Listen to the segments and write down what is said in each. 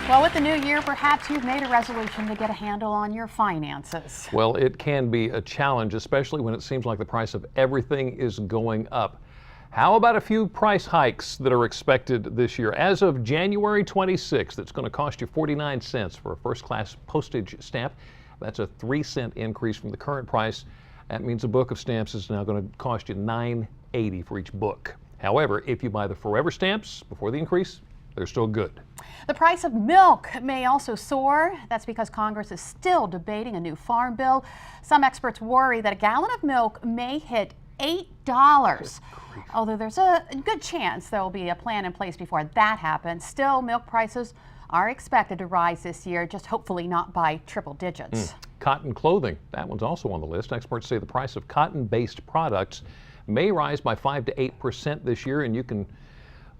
Well, with the new year, perhaps you've made a resolution to get a handle on your finances. Well, it can be a challenge, especially when it seems like the price of everything is going up. How about a few price hikes that are expected this year? As of January 26th, it's going to cost you 49 cents for a first-class postage stamp. That's a 3-cent increase from the current price. That means a book of stamps is now going to cost you $9.80 for each book. However, if you buy the forever stamps before the increase, they're still good. The price of milk may also soar. That's because Congress is still debating a new farm bill. Some experts worry that a gallon of milk may hit $8. Although there's a good chance there will be a plan in place before that happens. Still, milk prices are expected to rise this year, just hopefully not by triple digits. Cotton clothing, that one's also on the list. Experts say the price of cotton-based products may rise by 5 to 8% this year, and you can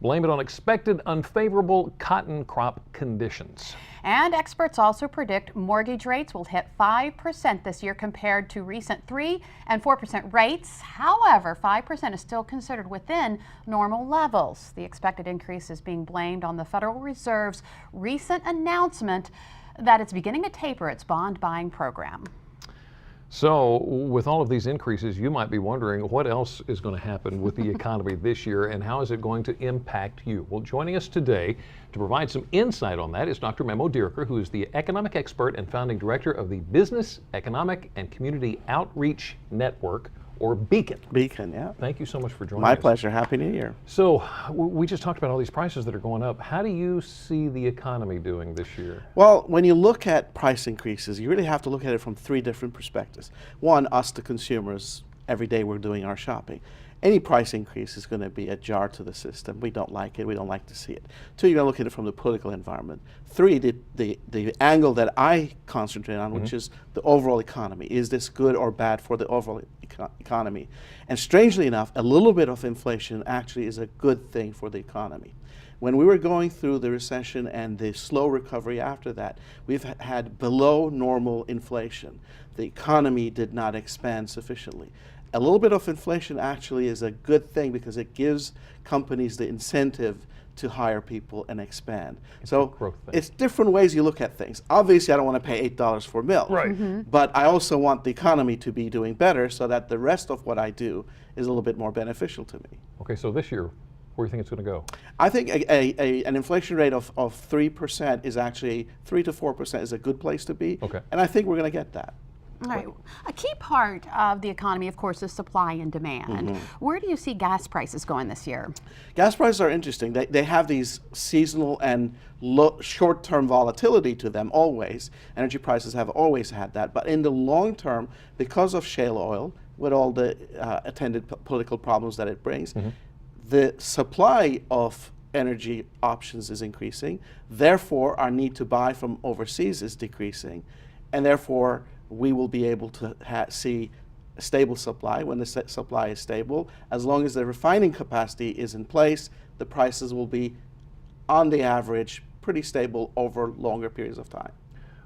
blame it on expected unfavorable cotton crop conditions. And experts also predict mortgage rates will hit 5% this year compared to recent 3% and 4% rates. However, 5% is still considered within normal levels. The expected increase is being blamed on the Federal Reserve's recent announcement that it's beginning to taper its bond buying program. So with all of these increases, you might be wondering what else is going to happen with the economy this year and how is it going to impact you? Well, joining us today to provide some insight on that is Dr. Memo, who is the economic expert and founding director of the Business, Economic, and Community Outreach Network, or Beacon. Beacon, yeah. Thank you so much for joining us. My pleasure. Happy New Year. So we just talked about all these prices that are going up. How do you see the economy doing this year? Well, when you look at price increases, you really have to look at it from 3 different perspectives. One, us, the consumers, every day we're doing our shopping. Any price increase is going to be a jar to the system. We don't like it. We don't like to see it. 2, you're going to look at it from the political environment. 3, the angle that I concentrate on, which is the overall economy. Is this good or bad for the overall economy? And strangely enough, a little bit of inflation actually is a good thing for the economy. When we were going through the recession and the slow recovery after that, we've had below normal inflation. The economy did not expand sufficiently. A little bit of inflation actually is a good thing because it gives companies the incentive to hire people and expand. So it's different ways you look at things. Obviously, I don't want to pay $8 for milk, but I also want the economy to be doing better so that the rest of what I do is a little bit more beneficial to me. Okay, so this year, where do you think it's going to go? I think an inflation rate of 3% is actually, 3 to 4% is a good place to be. Okay. And I think we're going to get that. All right. A key part of the economy, of course, is supply and demand. Where do you see gas prices going this year? Gas prices are interesting. They have these seasonal and short-term volatility to them always. Energy prices have always had that. But in the long term, because of shale oil, with all the attendant political problems that it brings, the supply of energy options is increasing. Therefore, our need to buy from overseas is decreasing. And therefore, we will be able to see a stable supply. When the supply is stable, as long as the refining capacity is in place, the prices will be, on the average, pretty stable over longer periods of time.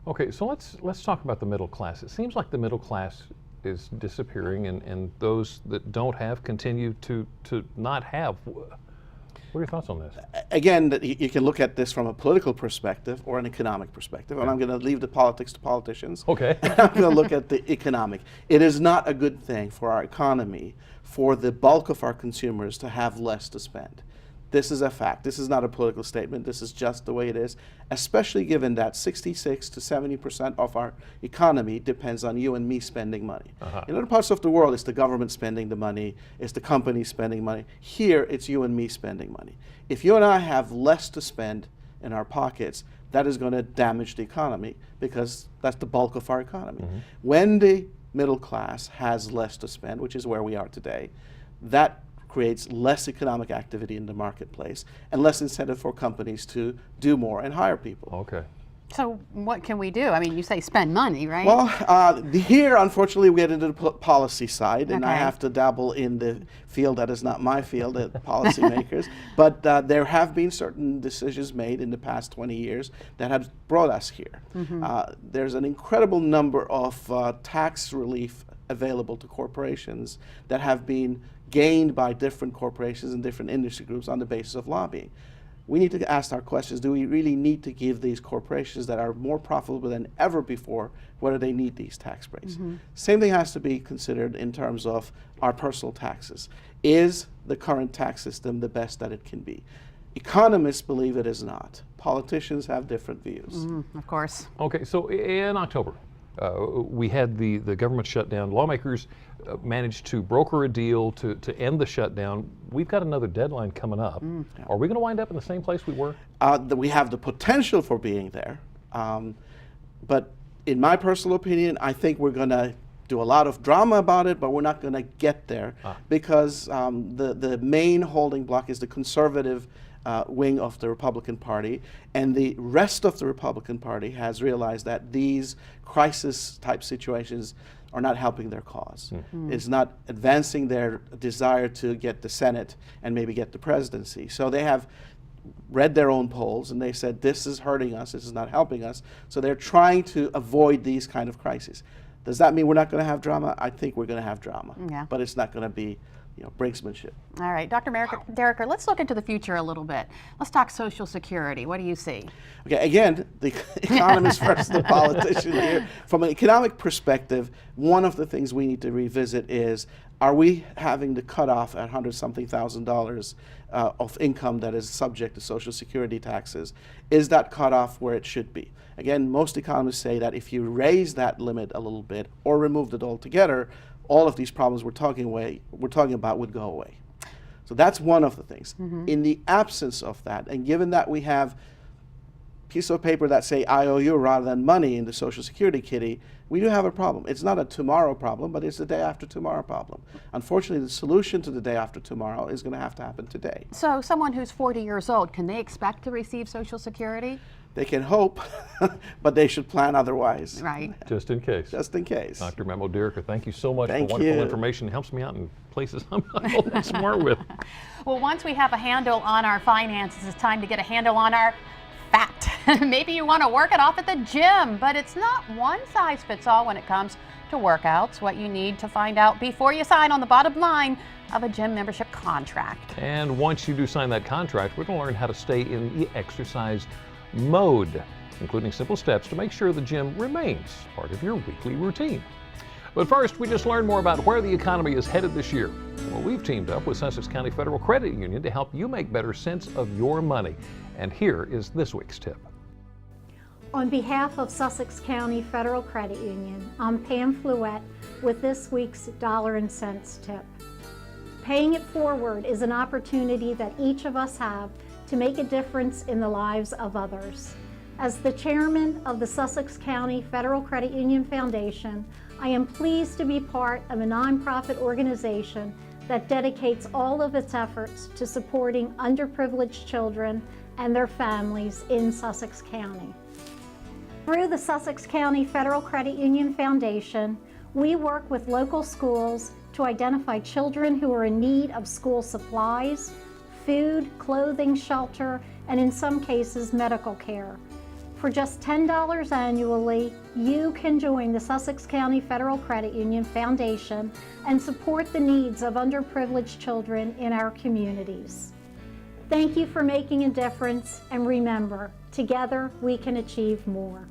Okay, so let's talk about the middle class. It seems like the middle class is disappearing, and those that don't have continue to not have. What are your thoughts on this? Again, you can look at this from a political perspective or an economic perspective, and I'm going to leave the politics to politicians. Okay. I'm going to look at the economic. It is not a good thing for our economy for the bulk of our consumers to have less to spend. This is a fact. This is not a political statement. This is just the way it is, especially given that 66 to 70% of our economy depends on you and me spending money. In other parts of the world, it's the government spending the money, it's the companies spending money. Here, it's you and me spending money. If you and I have less to spend in our pockets, that is going to damage the economy because that's the bulk of our economy. When the middle class has less to spend, which is where we are today, that creates less economic activity in the marketplace and less incentive for companies to do more and hire people. Okay. So what can we do? I mean, you say spend money, right? Well, here, unfortunately, we get into the policy side, and I have to dabble in the field that is not my field, the policymakers. But there have been certain decisions made in the past 20 years that have brought us here. There's an incredible number of tax relief available to corporations that have been gained by different corporations and different industry groups on the basis of lobbying. We need to ask our questions, do we really need to give these corporations that are more profitable than ever before, whether they need these tax breaks? Same thing has to be considered in terms of our personal taxes. Is the current tax system the best that it can be? Economists believe it is not. Politicians have different views. Of course. Okay, so in October, we had the government shutdown. Lawmakers managed to broker a deal to end the shutdown. We've got another deadline coming up. Are we going to wind up in the same place we were? We have the potential for being there, but in my personal opinion, I think we're going to do a lot of drama about it, but we're not going to get there because the main holding block is the conservative wing of the Republican Party, and the rest of the Republican Party has realized that these crisis-type situations are not helping their cause. It's not advancing their desire to get the Senate and maybe get the presidency. So they have read their own polls and they said, this is hurting us, this is not helping us. So they're trying to avoid these kind of crises. Does that mean we're not going to have drama? I think we're going to have drama, but it's not going to be brinksmanship. All right, Dr. Derricker, let's look into the future a little bit. Let's talk Social Security. What do you see? Okay, again, the economist versus the politician here. From an economic perspective, one of the things we need to revisit is, are we having to cut off at $100-something thousand of income that is subject to Social Security taxes? Is that cut off where it should be? Again, most economists say that if you raise that limit a little bit or removed it altogether, all of these problems we're talking about would go away. So that's one of the things. In the absence of that, and given that we have piece of paper that say IOU rather than money in the Social Security kitty, we do have a problem. It's not a tomorrow problem, but it's a day after tomorrow problem. Unfortunately, the solution to the day after tomorrow is going to have to happen today. So someone who's 40 years old, can they expect to receive Social Security? They can hope, but they should plan otherwise. Right. Just in case. Just in case. Dr. Memo Derricker, thank you so much Thank for wonderful you. information. It helps me out in places I'm not all that smart with. Well, once we have a handle on our finances, it's time to get a handle on our fat. Maybe you want to work it off at the gym, but it's not one size fits all when it comes to workouts. What you need to find out before you sign on the bottom line of a gym membership contract. And once you do sign that contract, we're going to learn how to stay in the exercise mode, including simple steps to make sure the gym remains part of your weekly routine. But first, we just learned more about where the economy is headed this year. Well, we've teamed up with Sussex County Federal Credit Union to help you make better sense of your money. And here is this week's tip. On behalf of Sussex County Federal Credit Union, I'm Pam Fluette with this week's Dollar and Cents tip. Paying it forward is an opportunity that each of us have to make a difference in the lives of others. As the chairman of the Sussex County Federal Credit Union Foundation, I am pleased to be part of a nonprofit organization that dedicates all of its efforts to supporting underprivileged children and their families in Sussex County. Through the Sussex County Federal Credit Union Foundation, we work with local schools to identify children who are in need of school supplies, food, clothing, shelter, and in some cases, medical care. For just $10 annually, you can join the Sussex County Federal Credit Union Foundation and support the needs of underprivileged children in our communities. Thank you for making a difference, and remember, together we can achieve more.